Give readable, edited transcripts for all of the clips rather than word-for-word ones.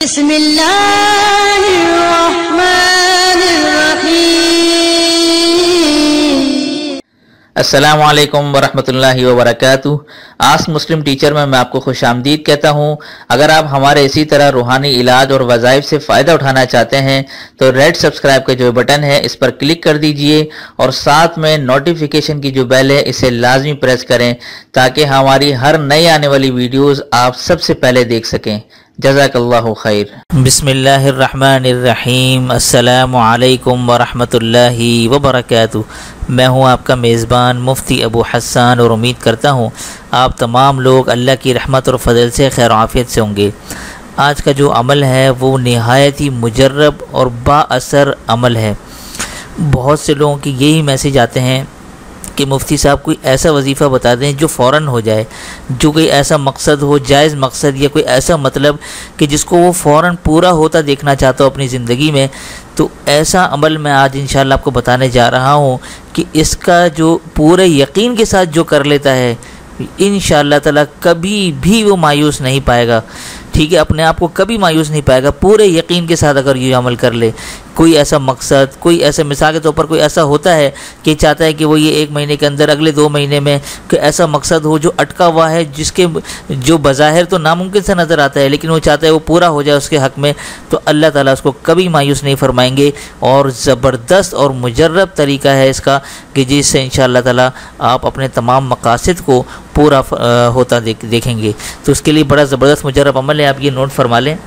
बिस्मिल्लाहिर्रहमानिर्रहीम। अस्सलामु अलैकुम वरहमतुल्लाहि वबरकातुहू। आस्क मुस्लिम टीचर में मैं आपको खुशामदीद कहता हूँ। अगर आप हमारे इसी तरह रूहानी इलाज और वज़ाइफ से फ़ायदा उठाना चाहते हैं तो रेड सब्सक्राइब का जो बटन है इस पर क्लिक कर दीजिए और साथ में नोटिफिकेशन की जो बेल है इसे लाजमी प्रेस करें ताकि हमारी हर नई आने वाली वीडियोज़ आप सबसे पहले देख सकें। जज़ाकल्लाहु खैर। बिस्मिल्लाहिर्रहमानिर्रहीम। अस्सलामु अलैकुम वरहमतुल्लाहि वबरकातुहू। मैं हूं आपका मेज़बान मुफ्ती अबू हसन और उम्मीद करता हूं आप तमाम लोग अल्लाह की रहमत और फजल से खैर आफियत से होंगे। आज का जो अमल है वो नहायत ही मुजर्रब और बाअसर अमल है। बहुत से लोगों की यही मैसेज आते हैं कि मुफ्ती साहब कोई ऐसा वजीफ़ा बता दें जो फ़ौरन हो जाए, जो कोई ऐसा मकसद हो, जायज़ मकसद या कोई ऐसा मतलब कि जिसको वो फ़ौरन पूरा होता देखना चाहता हो अपनी ज़िंदगी में। तो ऐसा अमल मैं आज इंशाअल्लाह आपको बताने जा रहा हूँ कि इसका जो पूरे यकीन के साथ जो कर लेता है इंशाअल्लाह ताला कभी भी वो मायूस नहीं पाएगा। ठीक है, अपने आप को कभी मायूस नहीं पाएगा पूरे यकीन के साथ अगर ये अमल कर ले। कोई ऐसा मकसद, कोई ऐसा मिसाल के तौर पर कोई ऐसा होता है कि चाहता है कि वो ये 1 महीने के अंदर, अगले 2 महीने में कोई ऐसा मकसद हो जो अटका हुआ है, जिसके जो बज़ाहिर तो नामुमकिन सा नज़र आता है, लेकिन वो चाहता है वो पूरा हो जाए उसके हक़ में, तो अल्लाह ताला उसको कभी मायूस नहीं फरमाएंगे। और ज़बरदस्त और मुजर्रब तरीका है इसका कि जिससे इंशाअल्लाह ताला आप अपने तमाम मकासद को पूरा होता देखेंगे। तो उसके लिए बड़ा ज़बरदस्त मुजर्रब अमल है, आप ये नोट फरमा लें।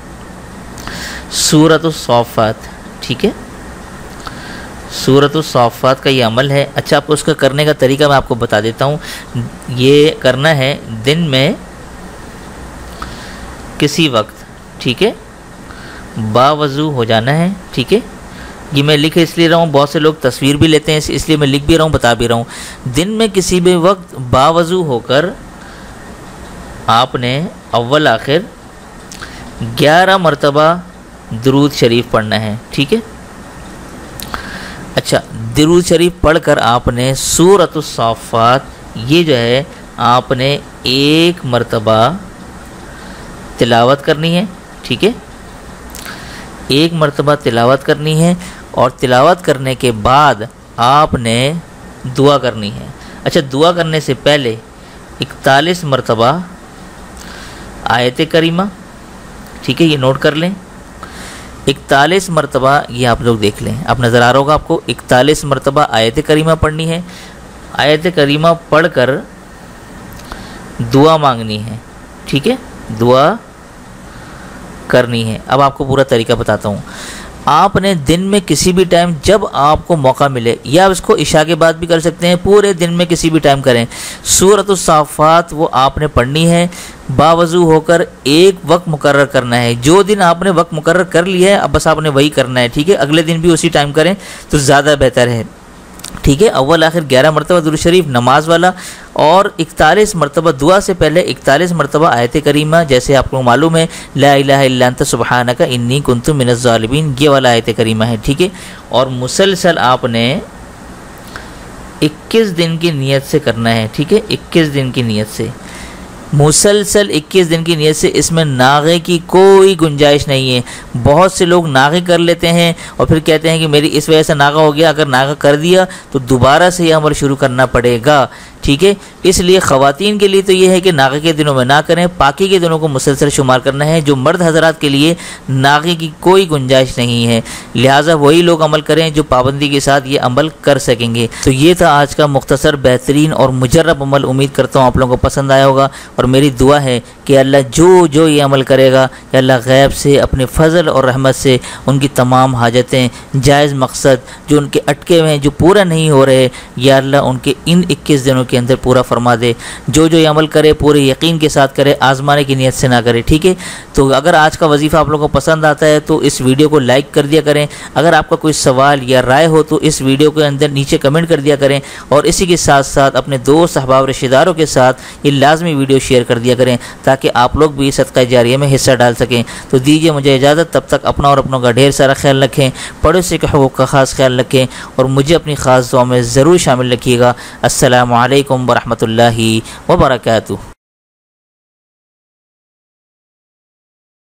सूरतुस सॉफ़ात, ठीक है, सूरतुस सॉफ़ात का ये अमल है। अच्छा, आपको उसका करने का तरीका मैं आपको बता देता हूँ। ये करना है दिन में किसी वक्त, ठीक है, बावज़ू हो जाना है। ठीक है, ये मैं लिख इसलिए रहा हूँ, बहुत से लोग तस्वीर भी लेते हैं इसलिए मैं लिख भी रहा हूँ, बता भी रहा हूँ। दिन में किसी भी वक्त बावज़ू होकर आपने अव्वल आखिर 11 मरतबा दुरूद शरीफ पढ़ना है। ठीक है, अच्छा, दुरूद शरीफ पढ़कर आपने सूरतुस सॉफ़ात ये जो है आपने 1 मरतबा तिलावत करनी है। ठीक है, 1 मरतबा तिलावत करनी है और तिलावत करने के बाद आपने दुआ करनी है। अच्छा, दुआ करने से पहले 41 मरतबा आयत करीमा, ठीक है, ये नोट कर लें। 41 मरतबा, ये आप लोग देख लें, आप नज़र आ रहा होगा आपको, 41 मरतबा आयत करीमा पढ़नी है। आयत करीमा पढ़कर दुआ मांगनी है। ठीक है, दुआ करनी है। अब आपको पूरा तरीका बताता हूँ। आपने दिन में किसी भी टाइम जब आपको मौका मिले, या आप इसको इशा के बाद भी कर सकते हैं, पूरे दिन में किसी भी टाइम करें, सूरतुस सॉफ़ात वो आपने पढ़नी है। बावज़ू होकर एक वक्त मुकर्रर करना है। जो दिन आपने वक्त मुकर्रर कर लिया है अब बस आपने वही करना है। ठीक है, अगले दिन भी उसी टाइम करें तो ज़्यादा बेहतर है। ठीक है, अव्वल आखिर 11 मरतबा दुरूद शरीफ नमाज वाला और 41 मरतबा दुआ से पहले 41 मरतबा आयत करीमा, जैसे आपको मालूम है ला इलाहा इल्ला अंत सुब्हानका इन्नी कुन्तु मिनज़ ज़ालिमीन, ये वाला आयत करीमा है। ठीक है, और मुसलसल आपने 21 दिन की नीयत से करना है। ठीक है, 21 दिन की नीयत से, मुसलसल 21 दिन की नीयत से। इसमें नागे की कोई गुंजाइश नहीं है। बहुत से लोग नागे कर लेते हैं और फिर कहते हैं कि मेरी इस वजह से नागा हो गया। अगर नागा कर दिया तो दोबारा से यह अमल शुरू करना पड़ेगा। ठीक है, इसलिए ख़वातीन के लिए तो ये है कि नागे के दिनों में ना करें, पाकी के दिनों को मुसलसल शुमार करना है। जो मर्द हजरात के लिए नागे की कोई गुंजाइश नहीं है, लिहाजा वही लोग अमल करें जो पाबंदी के साथ ये अमल कर सकेंगे। तो ये था आज का मुख्तसर, बेहतरीन और मुजर्रब अमल। उम्मीद करता हूँ आप लोगों को पसंद आया होगा और मेरी दुआ है कि अल्लाह जो ये अमल करेगा, अल्लाह गैब से अपने फ़ज़ल और रहमत से उनकी तमाम हाजतें, जायज़ मकसद जो उनके अटके हुए हैं, जो पूरा नहीं हो रहे, या अल्लाह उनके इन 21 दिनों के अंदर पूरा फरमा दे। जो ये अमल करे पूरे यकीन के साथ करे, आजमाने की नीयत से ना करे। ठीक है, तो अगर आज का वजीफ़ा आप लोगों को पसंद आता है तो इस वीडियो को लाइक कर दिया करें। अगर आपका कोई सवाल या राय हो तो इस वीडियो के अंदर नीचे कमेंट कर दिया करें और इसी के साथ साथ अपने दोस्त अहबाब रिश्तेदारों के साथ ये लाजमी वीडियो शेयर कर दिया करें ताकि आप लोग भी सदका जारिया में हिस्सा डाल सकें। तो दीजिए मुझे इजाज़त, तब तक अपना और अपनों का ढेर सारा ख्याल रखें, पड़ोसी के हुकूक़ का ख़ास ख्याल रखें और मुझे अपनी ख़ास दुआ में ज़रूर शामिल रखिएगा। अस्सलामु अलैकुम वरहमतुल्लाहि वबरकातुहू।